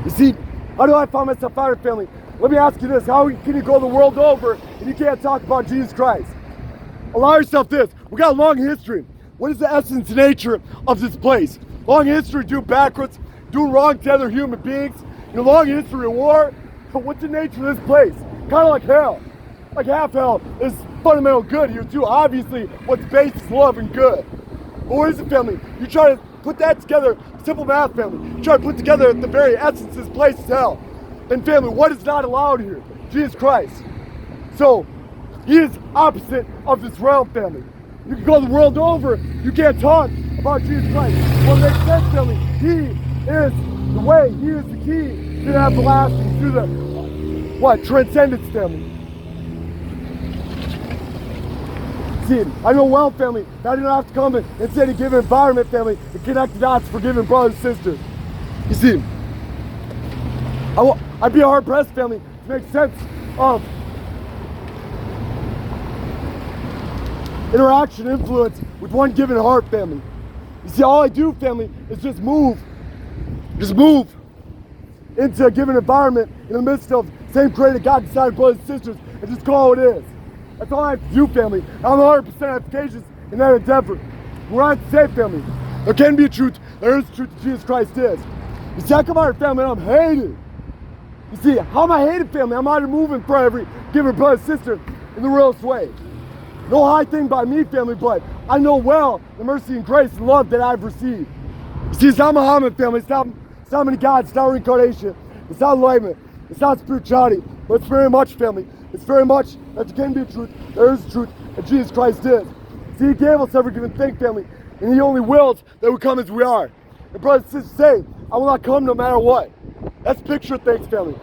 You see, how do I find myself out here, family? Let me ask you this. How can you go the world over and you can't talk about Jesus Christ? Allow yourself this. We got a long history. What is the essence and nature of this place? Long history doing backwards, doing wrong to other human beings. Long history of war. What's the nature of this place? Kind of like hell. Like half hell is fundamental good here too. Obviously, what's based is love and good. But what is it, family? You try to put that together, simple math, family. You try to put together the very essence of this place is hell. And family, what is not allowed here? Jesus Christ. So, he is opposite of this realm, family. You can go the world over, you can't talk about Jesus Christ. Well, it makes sense, family. He is the way, he is the key to the everlasting, to the, transcendence, family. See, I know well, family, that I didn't have to come and say to give an environment, family, and connect the dots for giving brothers and sisters. You see, I'd be hard-pressed, family, to make sense of interaction, influence with one given heart, family. You see, all I do, family, is just move into a given environment in the midst of same created God decided brothers and sisters and just call it is. That's all I have to do, family. I'm 100% efficacious in that endeavor. We're not to say, family, there can be a truth, there is a truth that Jesus Christ is. You see, I come out here, family, and I'm hated. You see, how am I hated, family? I'm out here moving for every given brother and sister in the realest way. No high thing by me, family, but I know well the mercy and grace and love that I've received. You see, it's not Muhammad, family. It's not many gods. It's not reincarnation. It's not enlightenment. It's not spirituality. But it's very much, family. It's very much that there can be a truth. There is a truth that Jesus Christ is. See, he gave us every given thing, family. And he only wills that we come as we are. And brothers and sisters say, I will not come no matter what. That's picture things, family.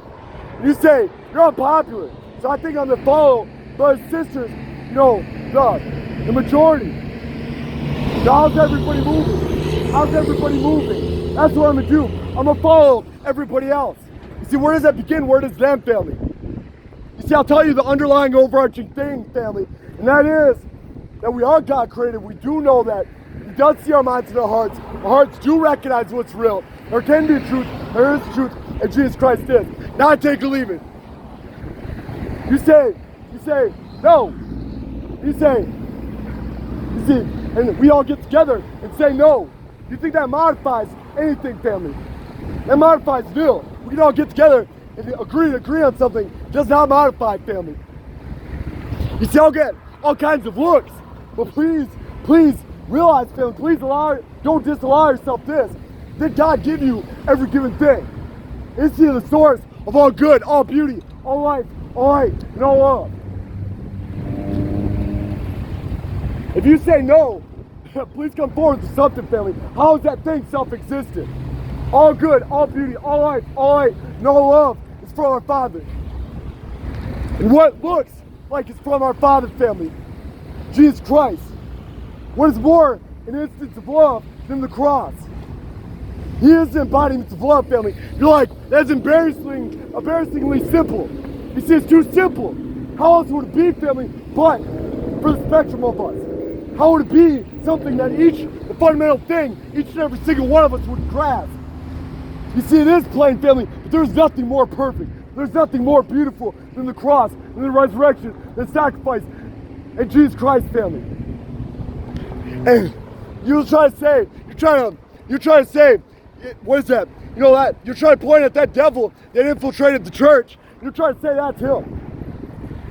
And you say, you're unpopular. So I think I'm going to follow brothers and sisters, the majority. Now, how's everybody moving? How's everybody moving? That's what I'm going to do. I'm going to follow everybody else. You see, where does that begin? Where does that, family? You see, I'll tell you the underlying overarching thing, family, and that is that we are God created. We do know that. He does see our minds and our hearts. Our hearts do recognize what's real. There can be truth. There is truth, and Jesus Christ is. Now I take or leave it. You say, no. You see, and we all get together and say no. You think that modifies anything, family? That modifies nil. We can all get together and agree on something. It does not modify, family. You see, I'll get all kinds of looks, but please realize, family, don't disallow yourself this. Did God give you every given thing? Is he the source of all good, all beauty, all life, all light, and all love? If you say no, please come forward to something, family. How is that thing self-existent? All good, all beauty, all life, all light, and all love is from our Father. And what looks like it's from our Father, family? Jesus Christ. What is more an instance of love than the cross? He is the embodiment of love, family. You're like, that's embarrassingly simple. You see, it's too simple. How else would it be, family, but for the spectrum of us? How would it be something that the fundamental thing, each and every single one of us would grasp? You see, it is plain, family, but there's nothing more perfect. There's nothing more beautiful than the cross, than the resurrection, than sacrifice, and Jesus Christ, family. And you're trying to say, what is that? That you're trying to point at that devil that infiltrated the church. You're trying to say that's him.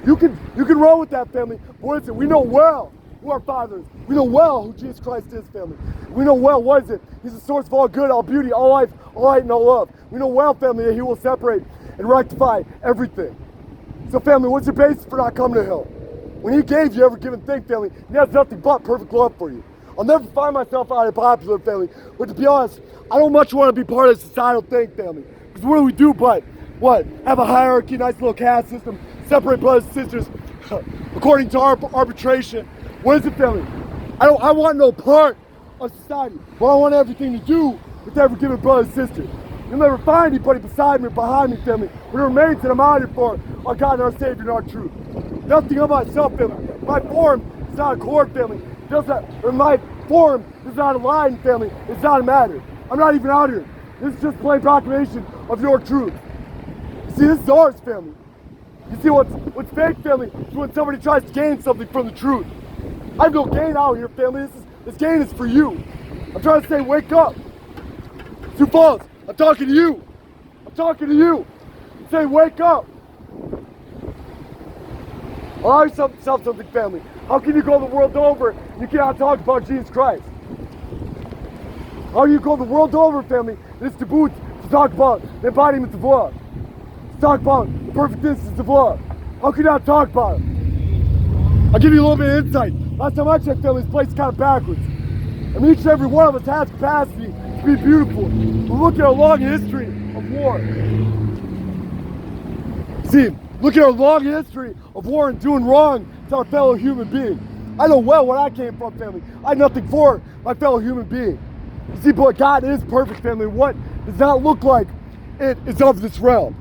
You can roll with that, family. But what is it? We know well who our Father is. We know well who Jesus Christ is, family. We know well, what is it? He's the source of all good, all beauty, all life, all light, and all love. We know well, family, that he will separate and rectify everything. So, family, what's your basis for not coming to him? When he gave you every given thing, family, he has nothing but perfect love for you. I'll never find myself out of popular, family. But to be honest, I don't much want to be part of the societal thing, family. Because what do we do but, have a hierarchy, nice little caste system, separate brothers and sisters according to our arbitration. What is it, family? I want no part of society, but I want everything to do with every given brother and sister. You'll never find anybody beside me or behind me, family, but it remains that I'm out here for our God and our Savior and our truth. Nothing of myself, family. My form is not a cord, family. My form does not align, family. It's not a matter. I'm not even out here This is just plain proclamation of your truth. You see, this is ours, family. You see, what's fake, family, is when somebody tries to gain something from the truth. I have no gain out here, family. This gain is for you. I'm trying to say, wake up. Sioux Falls, I'm talking to you. I'm talking to you. I'm saying, wake up. Allow yourself something, family. How can you go the world over and you cannot talk about Jesus Christ? How do you go the world over, family? It's taboo to talk about the embodiment of love. To talk about the perfect instance of love. How can you not talk about it? I'll give you a little bit of insight. Last time I checked, family, this place is kind of backwards. I mean, each and every one of us has capacity to be beautiful. We're looking at a long history of war. See, look at our long history of war and doing wrong to our fellow human being. I know well where I came from, family. I had nothing for my fellow human being. You see, but God is perfect, family. What does not look like it is of this realm.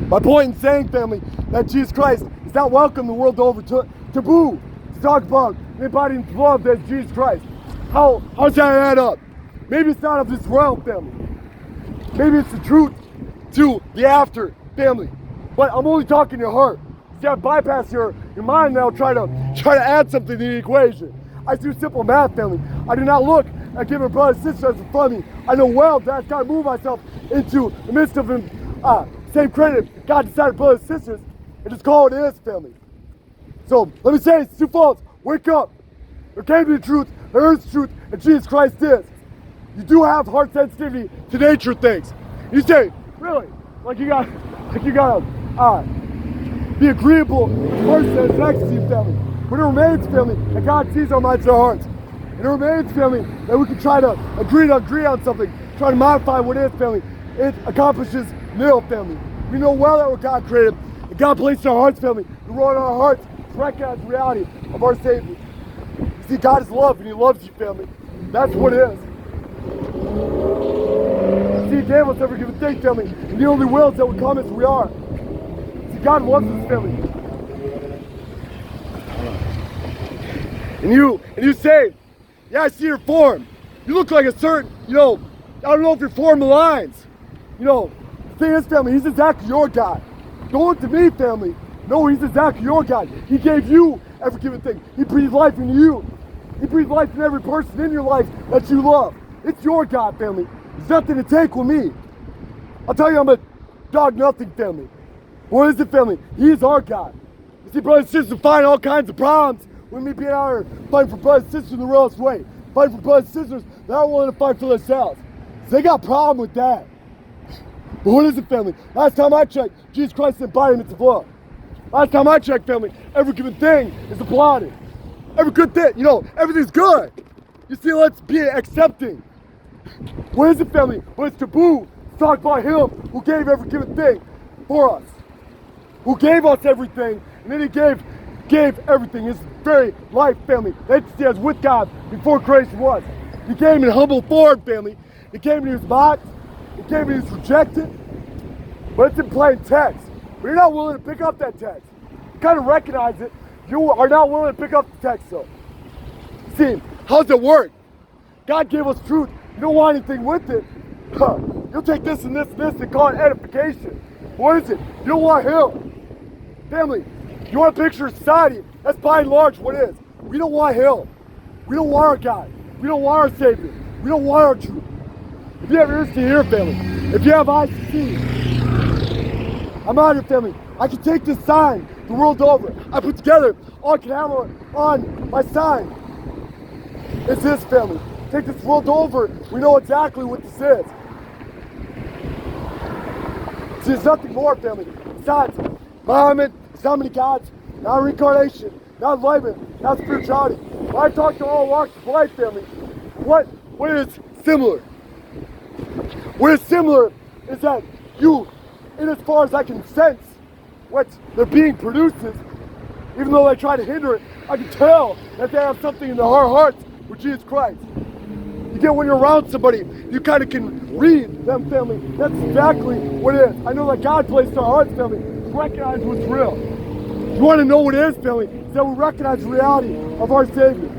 My point in saying, family, that Jesus Christ is not welcome the world over taboo to talk about the embodiment of love as Jesus Christ. How's that add up? Maybe it's not of this realm, family. Maybe it's the truth to the after, family. But I'm only talking your heart. You gotta bypass your mind now, try to add something to the equation. I do simple math, family. I do not look at giving a brother and sister as in front of me. I know well that I've got to move myself into the midst of same credit. God decided brothers and sisters, and just call it is, family. So let me say, Sioux Falls, wake up. There can be the truth, there is truth, and Jesus Christ is. You do have heart sensitivity to nature things. You say, really? Like you gotta be agreeable with the person that's next to you, family. But it remains, family, that God sees our minds and our hearts. And it remains, family, that we can try to agree on something, try to modify what is, family. It accomplishes nil, family. We know well that what God created, and God placed in our hearts, family, to roll in our hearts to recognize the reality of our Savior. You see, God is love, and He loves you, family. That's what it is. See, He gave us every given thing, family, and the only will is that we come as we are. See, God loves us, family. And you say, yeah, I see your form. You look like a certain, I don't know if your form aligns. The thing is, family, He's exactly your God. Don't look to me, family. No, He's exactly your God. He gave you every given thing. He breathed life into you. He breathed life in every person in your life that you love. It's your God, family. There's nothing to take with me. I'll tell you, I'm a dog nothing, family. What is it, family? He is our God. You see, brothers and sisters find all kinds of problems with me being out here fighting for brothers and sisters in the realest way. Fighting for brothers and sisters that aren't willing to fight for themselves. So they got a problem with that. But what is it, family? Last time I checked, Jesus Christ's embodiment of love. Last time I checked, family, every given thing is applauded. Every good thing, everything's good. You see, let's be accepting. What is it, family? But it's taboo to talk about Him who gave every given thing for us. Who gave us everything, and then He gave everything, His very life, family, that He has with God before creation was. He came in humble form, family. He came and He was mocked. He came and He was rejected. But it's in plain text. But you're not willing to pick up that text. You kind of recognize it. You are not willing to pick up the text, though. See, how's it work? God gave us truth. You don't want anything with it. You'll take this and this and this and call it edification. What is it? You don't want Him. Family, you want a picture of society? That's by and large what it is. We don't want Him. We don't want our God. We don't want our Savior. We don't want our truth. If you have ears to hear, family, if you have eyes to see, I'm out here, family. I can take this sign the world over. I put together all I can have on my sign. It's this, family. Take this world over. We know exactly what this is. See, it's nothing more, family. It's not Muhammad, it's not many gods, not reincarnation, not enlightenment, not spirituality. When I talk to all walks of life, family, what is similar? What is similar is that you, in as far as I can sense what their being produces, even though they try to hinder it, I can tell that they have something in their hearts with Jesus Christ. You get when you're around somebody, you kind of can read them, family. That's exactly what it is. I know that God placed our hearts, family, to recognize what's real. You want to know what it is, family? It's that we recognize the reality of our Savior.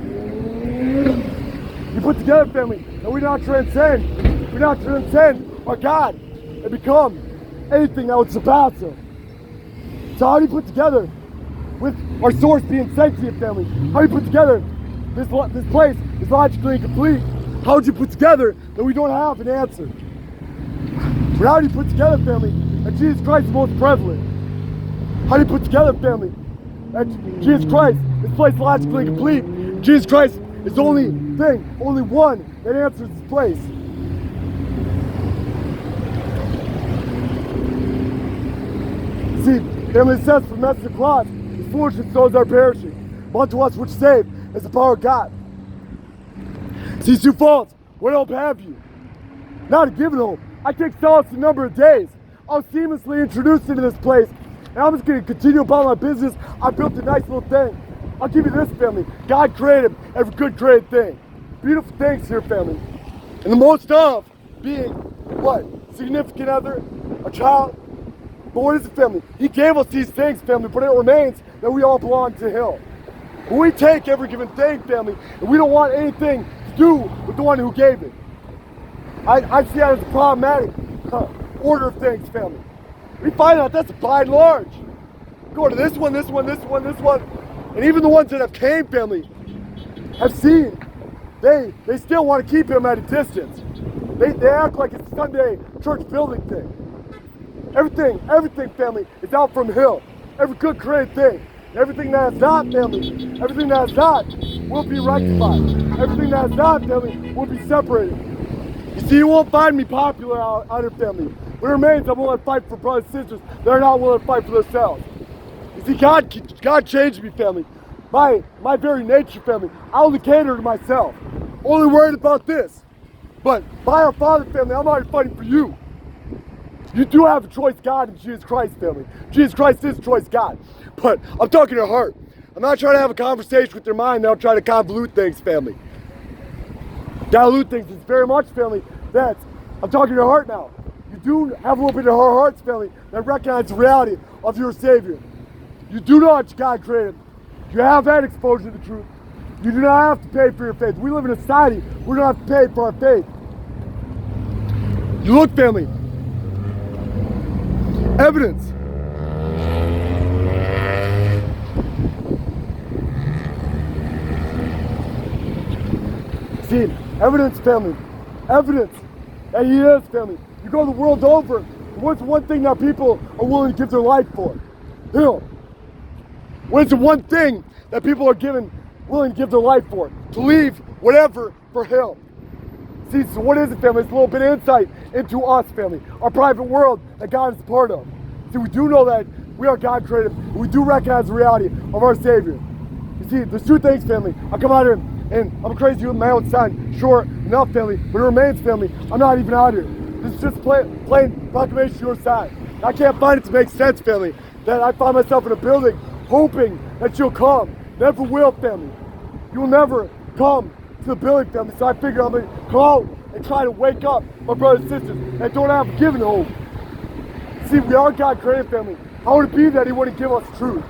You put together, family, that we not transcend but not transcend our God and become anything that would surpass Him. So how do you put together, with our source being sentient, family, how do you put together this place is logically incomplete? How would you put together that we don't have an answer? But how do you put together, family, that Jesus Christ is most prevalent? How do you put together, family, that Jesus Christ is place logically complete? Jesus Christ is the only thing, only one that answers this place. See, family, it says, for the message of the cross is foolishness to those that are perishing, but unto us which save is the power of God. See, Sioux Falls, what hope have you? Not a given hope. I take solace in a number of days. I was seamlessly introduced into this place, and I'm just going to continue about my business. I built a nice little thing. I'll give you this, family. God created every good created thing. Beautiful things here, family. And the most of being, what? Significant other? A child? But what is it, family? He gave us these things, family, but it remains that we all belong to Him. When we take every given thing, family, and we don't want anything to do with the one who gave it. I see that as a problematic order of things, family. We find out that's by and large. Go to this one, this one, this one, this one. And even the ones that have came, family, have seen, they still want to keep Him at a distance. They act like it's a Sunday church building thing. Everything, family, is out from Him. Every good created thing. Everything that is not, family, everything that is not will be rectified. Everything that is not, family, will be separated. You see, you won't find me popular out here, family. But it remains, I'm willing to fight for brothers and sisters that are not willing to fight for themselves. You see, God changed me, family. My very nature, family. I only cater to myself. Only worried about this. But by our Father, family, I'm already fighting for you. You do have a choice God in Jesus Christ, family. Jesus Christ is choice God. But I'm talking to your heart. I'm not trying to have a conversation with your mind. Now try to convolute things, family. Dilute things is very much, family. I'm talking to your heart now. You do have a little bit of our hearts, family, that recognize the reality of your Savior. You do know what God created. You have had exposure to the truth. You do not have to pay for your faith. We live in a society where we don't have to pay for our faith. You look, family. Evidence. See, evidence, family. Evidence that He is, family. You go the world over. What's one thing that people are willing to give their life for? Him. What is the one thing that people are willing to give their life for? To leave whatever for Him. See, so what is it, family? It's a little bit of insight into us, family. Our private world that God is a part of. See, we do know that we are God created. We do recognize the reality of our Savior. You see, there's two things, family. I come out here and I'm crazy with my own son. Sure enough, family, but it remains, family. I'm not even out here. This is just plain proclamation to your side. I can't find it to make sense, family, that I find myself in a building hoping that you'll come. Never will, family. You will never come to the building, family. So I figure I'm going to come out and try to wake up my brothers and sisters that don't have a given hope. See, we are God created, family. How would it be that He wouldn't give us truth?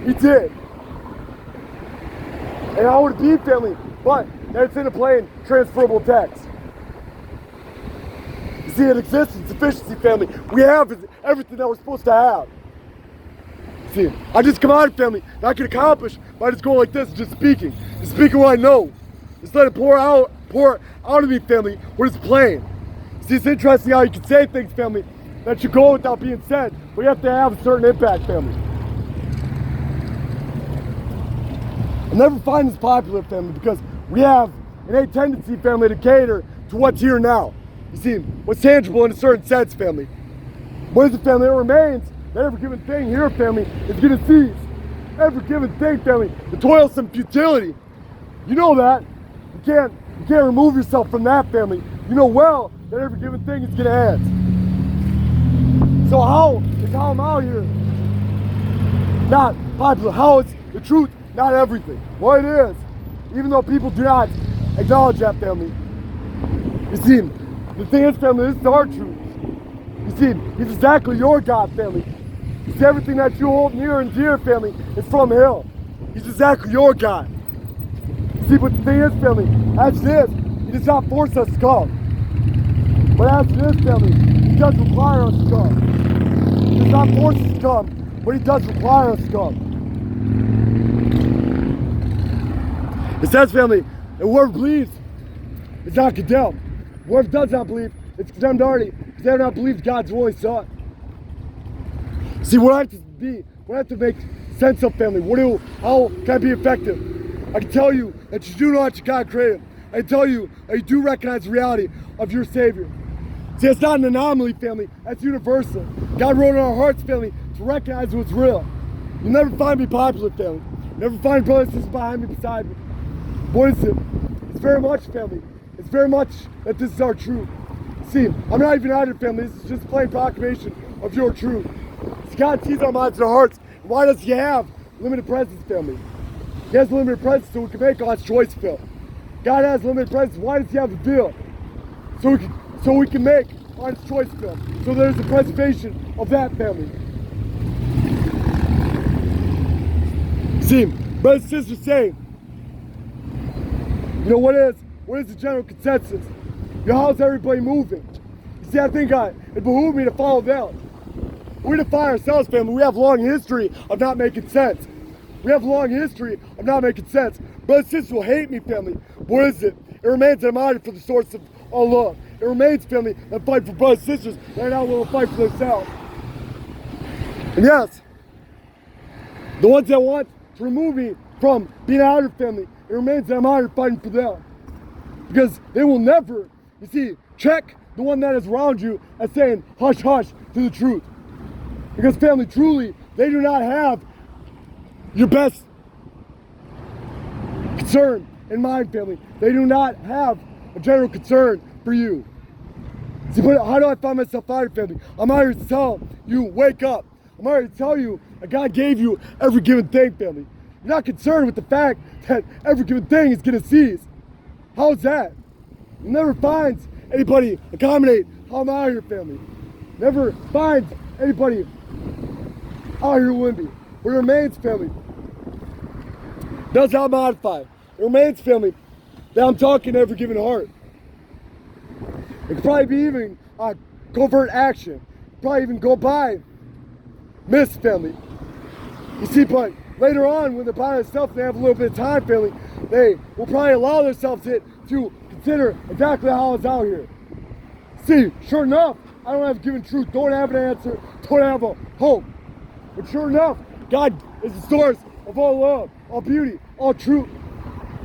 He did. And how would it be, family, but that it's in a plain, transferable text? You see, it exists in sufficiency, family. We have everything that we're supposed to have. See, I just come out, family, and I can accomplish by just going like this, and just speaking what I know. Just let it pour out of me, family, when it's plain. See, it's interesting how you can say things, family, that should go without being said, but you have to have a certain impact, family. I never find this popular, family, because we have an innate tendency, family, to cater to what's here now. You see, what's tangible in a certain sense, family. What is it, family? It remains that every given thing here, family, is going to cease. Every given thing, family, the toilsome futility. You know that. You can't remove yourself from that, family. You know well that every given thing is going to end. So how I'm out here not popular? How is the truth not everything? Well, it is. Even though people do not acknowledge that, family. You see, the thing is, family, this is our truth. You see, He's exactly your God, family. You see, everything that you hold near and dear, family, is from Him. He's exactly your God. You see, but the thing is, family, as it is, He does not force us to come. But as it is, family, He does require us to come. He does not force us to come, but He does require us to come. It says, family, that whoever believes is not condemned. Whoever does not believe is condemned already, because they have not believed God's only Son. See, what I have to be, what I have to make sense of, family, how can I be effective? I can tell you that you do know what God created. I can tell you that you do recognize the reality of your Savior. See, it's not an anomaly, family. That's universal. God wrote in our hearts, family, to recognize what's real. You'll never find me popular, family. You'll never find brothers and sisters behind me, beside me. What is it? It's very much, family. It's very much that this is our truth. See, I'm not even out here, family. This is just a plain proclamation of your truth. See, God sees our minds and our hearts. Why does He have limited presence, family? He has limited presence so we can make God's choice, Phil. God has limited presence. Why does He have the veil? So we can make God's choice, Phil. So there's a preservation of that, family. See, brothers and sisters say, you know, what is the general consensus? You know, how's everybody moving? You see, I think it behooved me to follow them. We define ourselves, family. We have a long history of not making sense. We have a long history of not making sense. Brothers and sisters will hate me, family. What is it? It remains that I'm out for the source of all love. It remains, family, that I fight for brothers and sisters that are not willing to fight for themselves. And yes, the ones that want to remove me from being out of family, it remains that I'm out here fighting for them. Because they will never, you see, check the one that is around you as saying hush hush to the truth. Because, family, truly, they do not have your best concern in mind, family. They do not have a general concern for you. See, but how do I find myself out here, family? I'm out here to tell you, wake up. I'm out here to tell you that God gave you every given thing, family. You're not concerned with the fact that every given thing is going to cease. How's that? You never finds anybody accommodate how I'm out here, family. Never finds anybody out here with me. But it remains, family, that's how I'm modified. It remains, family, that I'm talking to every given heart. It could probably be even covert action. Probably even go by miss, family. You see, but later on, when they're by themselves, they have a little bit of time, family, they will probably allow themselves to consider exactly how I was out here. See, sure enough, I don't have a given truth, don't have an answer, don't have a hope. But sure enough, God is the source of all love, all beauty, all truth.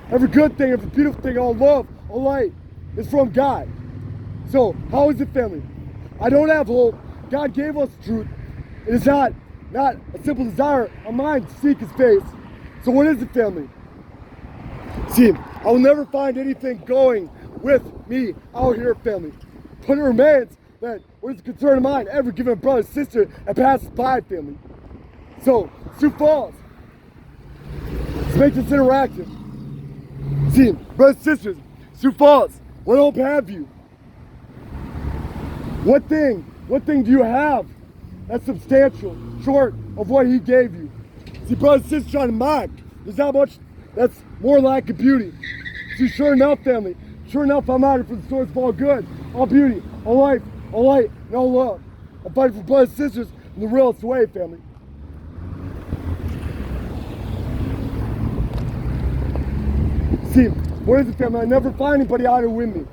Every good thing, every beautiful thing, all love, all light is from God. So, how is it, family? I don't have hope. God gave us truth. It is not a simple desire of mine to seek His face. So what is it, family? See, I will never find anything going with me out here, family. But it remains that what is a concern of mine, every given brother, sister, that passes by, family. So, Sioux Falls, let's make this interactive. See, brothers and sisters, Sioux Falls, what hope have you? What thing do you have that's substantial, short of what He gave you? See, brothers and sisters trying to mock, there's not much that's more lack of beauty. See, sure enough, family, sure enough, I'm out here for the source of all good, all beauty, all life, all light, and all love. I'm fighting for brothers and sisters in the realest way, family. See, what is it, family? I never find anybody out here with me.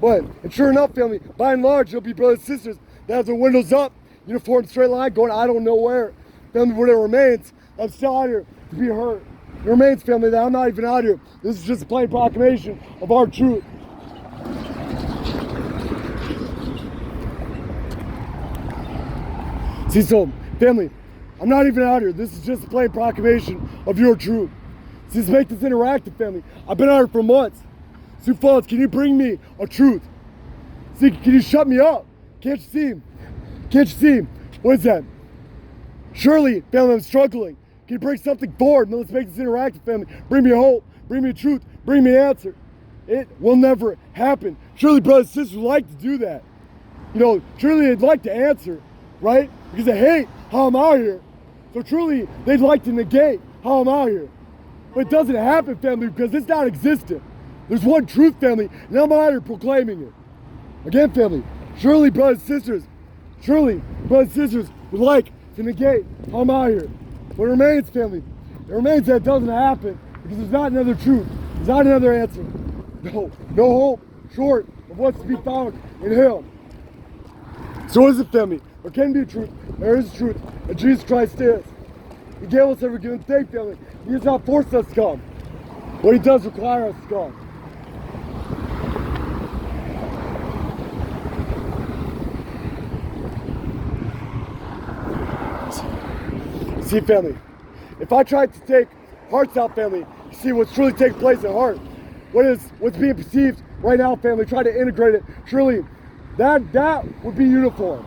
And sure enough, family, by and large, there'll be brothers and sisters that have their windows up, uniform straight line, going I don't know where. Family, what it remains, I'm still out here to be hurt. It remains, family, that I'm not even out here. This is just a plain proclamation of our truth. See, so, family, I'm not even out here. This is just a plain proclamation of your truth. See, let's make this interactive, family. I've been out here for months. Sioux Falls, can you bring me a truth? See, can you shut me up? Can't you see? Can't you see? What is that? Surely, family, I'm struggling. Can you bring something forward? Now let's make this interactive, family. Bring me hope. Bring me truth. Bring me an answer. It will never happen. Surely, brothers and sisters would like to do that. You know, surely they'd like to answer, right? Because they hate how I'm out here. So truly, they'd like to negate how I'm out here. But it doesn't happen, family, because it's not existent. There's one truth, family, and I'm out here proclaiming it. Again, family, surely, brothers and sisters would like to negate how I'm out here. But it remains, family, it remains that it doesn't happen because there's not another truth. There's not another answer. No hope short of what's to be found in Him. So is it, family? There can be truth. There is truth. And Jesus Christ is. He gave us every given thing, family. He does not force us to come. But He does require us to come. See, family, if I tried to take hearts out, family, you see what's truly taking place in heart, what's being perceived right now, family, try to integrate it, surely that would be uniform.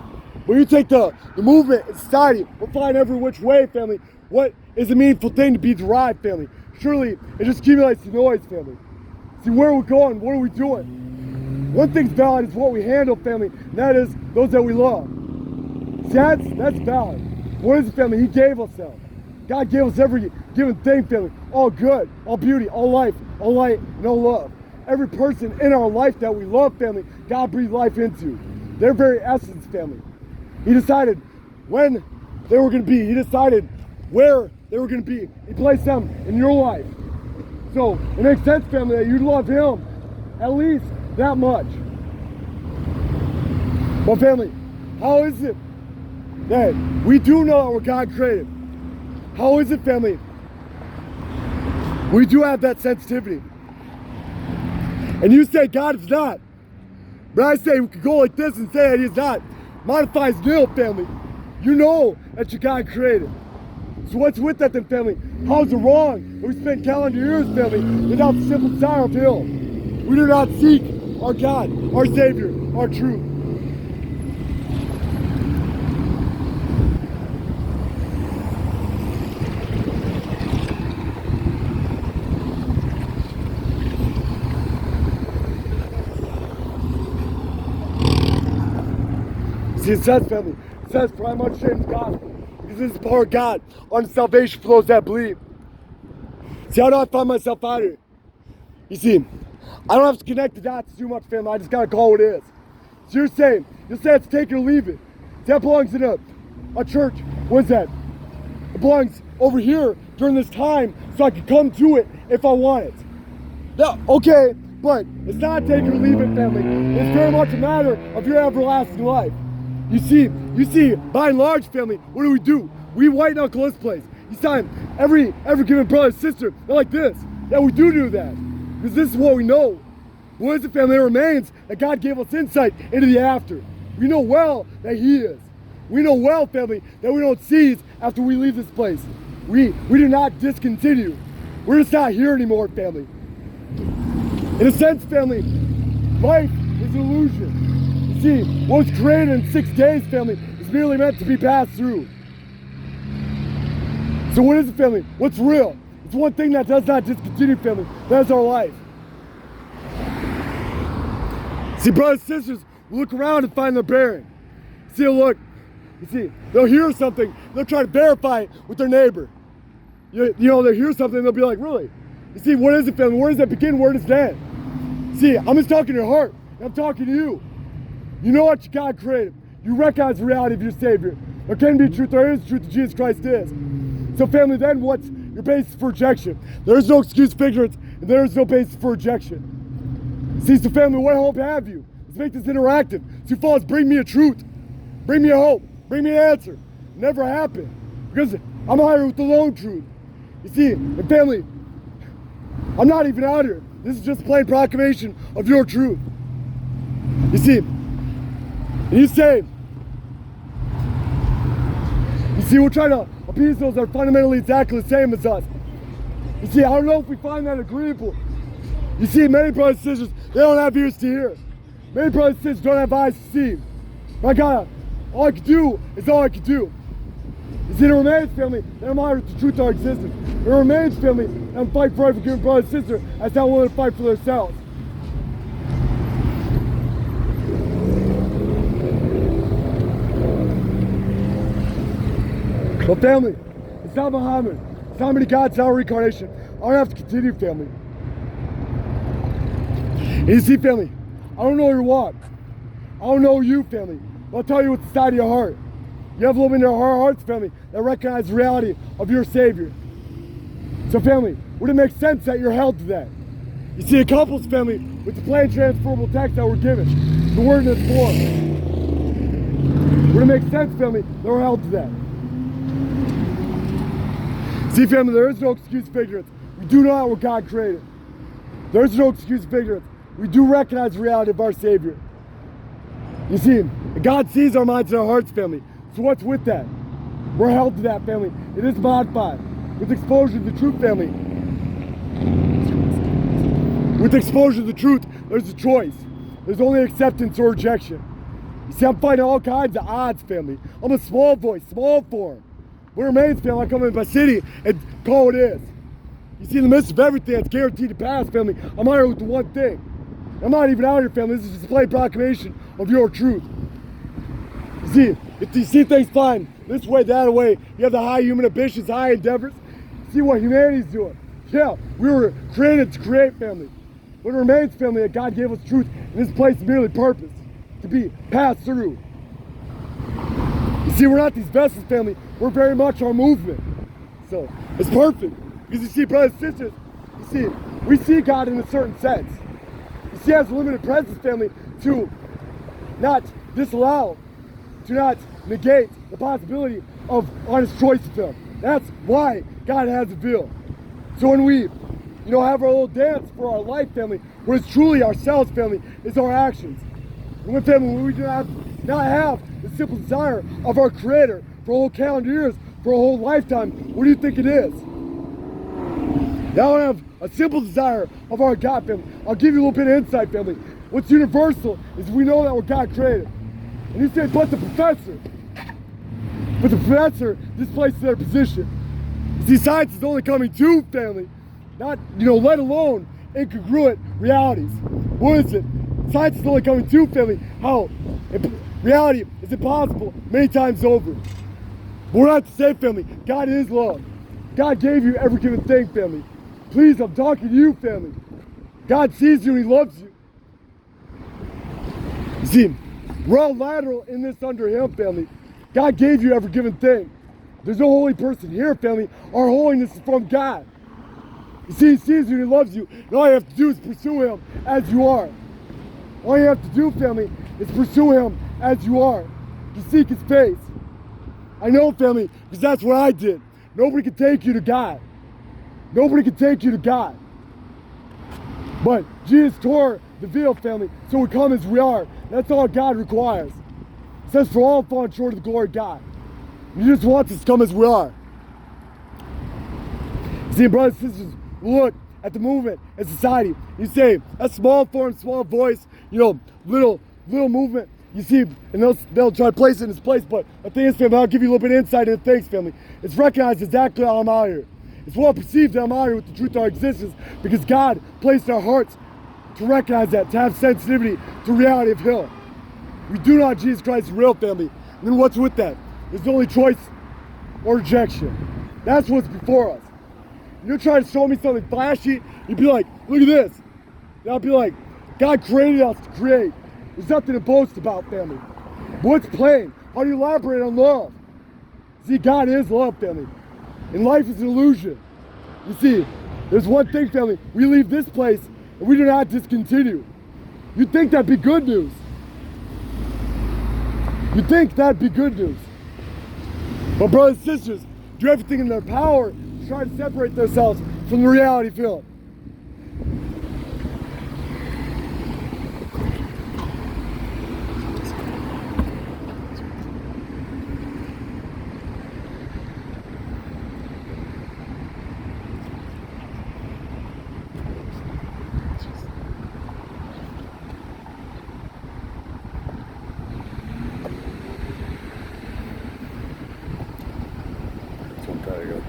When you take the movement in society, we'll find every which way, family, what is a meaningful thing to be derived, family. Surely it just accumulates the noise, family. See, where are we going? What are we doing? One thing's valid is what we handle, family, and that is those that we love. See, that's valid. What is it, family? He gave us that. God gave us every given thing, family. All good, all beauty, all life, all light, and all love. Every person in our life that we love, family, God breathed life into. Their very essence, family. He decided when they were going to be. He decided where they were going to be. He placed them in your life. So it makes sense, family, that you love Him at least that much. But family, how is it that we do know what God created? How is it, family? We do have that sensitivity. And you say God is not. But I say we could go like this and say that He's not. Modifies nil, family. You know that your God created. So what's with that then, family? How is it wrong that we spend calendar years, family, without the simple desire of Him? We do not seek our God, our Savior, our truth. See, it says, family, it says, for I am unashamed of the gospel, because this is the power of God unto salvation for those that believe. See, how do I find myself out here? You see, I don't have to connect the dots too much, family. I just gotta call what it is. So you're saying it's take it or leave it. See, that belongs in a church. What is that? It belongs over here during this time so I can come to it if I want it. Yeah, okay, but it's not take it or leave it, family. It's very much a matter of your everlasting life. You see, by and large, family, what do? We white knuckle this place. You see, every given brother and sister, they're like this. Yeah, we do that. Because this is what we know. What is it, family? It remains that God gave us insight into the after. We know well that He is. We know well, family, that we don't cease after we leave this place. We do not discontinue. We're just not here anymore, family. In a sense, family, life is an illusion. See, what was created in 6 days, family, is merely meant to be passed through. So what is it, family? What's real? It's one thing that does not discontinue, family. That's our life. See, brothers and sisters will look around and find their bearing. See, look. You see, they'll hear something. They'll try to verify it with their neighbor. You know, they'll hear something and they'll be like, really? You see, what is it, family? Where does that begin? Where does that end? See, I'm just talking to your heart. I'm talking to you. You know what God created. You recognize the reality of your Savior. There can be truth. There is truth that Jesus Christ is. So family, then what's your basis for rejection? There is no excuse for ignorance, and there is no basis for rejection. See, so family, what hope have you? Let's make this interactive. So you fellas, bring me a truth. Bring me a hope. Bring me an answer. It never happened. Because I'm out here with the lone truth. You see, and family, I'm not even out here. This is just plain proclamation of your truth. You see, and you say, we're trying to appease those that are fundamentally exactly the same as us. You see, I don't know if we find that agreeable. You see, many brothers and sisters, they don't have ears to hear. Many brothers and sisters don't have eyes to see. My God, all I can do is all I can do. You see, it remains, family, that I'm out with the truth of our existence. It remains, family, that I'm fighting for every given brother and sister that's not willing to fight for themselves. But family, it's not Muhammad. It's not many gods, it's not reincarnation. I don't have to continue, family. And you see, family, I don't know your walk. I don't know you, family, but I'll tell you what's inside of your heart. You have a little bit in your hearts, family, that recognize the reality of your Savior. So, family, would it make sense that you're held to that? You see, a couple's family with the plain transferable text that we're given, the word in its form. Would it make sense, family, that we're held to that? See, family, there is no excuse for ignorance. We do know what God created. There is no excuse for ignorance. We do recognize the reality of our Savior. You see, God sees our minds and our hearts, family. So what's with that? We're held to that, family. It is modified with exposure to the truth, family. With exposure to the truth, there's a choice. There's only acceptance or rejection. You see, I'm fighting all kinds of odds, family. I'm a small voice, small form. What remains, family, I come in my city and call it is. You see, in the midst of everything that's guaranteed to pass, family, I'm out here with the one thing. I'm not even out here, family. This is just a plain proclamation of your truth. You see, if you see things flying this way, that way, you have the high human ambitions, high endeavors. See what humanity's doing. Yeah, we were created to create, family. What remains, family, that God gave us truth, and this place is merely purpose to be passed through. You see, we're not these vessels, family. We're very much our movement. So it's perfect. Because you see, brothers and sisters, you see, we see God in a certain sense. You see, as a limited presence, family, to not disallow, to not negate the possibility of honest choice of Him. That's why God has a will. So when we, have our little dance for our life, family, where it's truly ourselves, family, is our actions. And when, family, when we do not have the simple desire of our Creator for a whole calendar years, for a whole lifetime, what do you think it is? Now I have a simple desire of our God, family. I'll give you a little bit of insight, family. What's universal is we know that we're God created. And you say, but the professor displaces their position. See, science is only coming to, family, not, let alone incongruent realities. What is it? Science is only coming to, family, how reality is impossible many times over. But we're not to say, family, God is love. God gave you every given thing, family. Please, I'm talking to you, family. God sees you and He loves you. You see, we're all lateral in this under Him, family. God gave you every given thing. There's no holy person here, family. Our holiness is from God. You see, He sees you and He loves you. And all you have to do is pursue Him as you are. All you have to do, family, is pursue Him as you are. To seek His face. I know, family, because that's what I did. Nobody can take you to God. Nobody can take you to God. But Jesus tore the veil, family, so we come as we are. That's all God requires. It says, for all fallen short of the glory of God. He just wants us to come as we are. See, brothers and sisters, look at the movement and society. You say, a small form, small voice, little movement. You see, and they'll try to place it in its place, but the thing is, family, I'll give you a little bit of insight into things, family. It's recognized exactly how I'm out here. It's well perceived that I'm out here with the truth of our existence because God placed in our hearts to recognize that, to have sensitivity to the reality of Him. We do not Jesus Christ is real, family. And then what's with that? There's only choice or rejection. That's what's before us. You're trying to show me something flashy, you'd be like, look at this. And I'll be like, God created us to create. There's nothing to boast about, family. But what's plain? How do you elaborate on love? See, God is love, family. And life is an illusion. You see, there's one thing, family. We leave this place and we do not discontinue. You'd think that'd be good news. You'd think that'd be good news. But brothers and sisters do everything in their power to try to separate themselves from the reality of Him. There you go.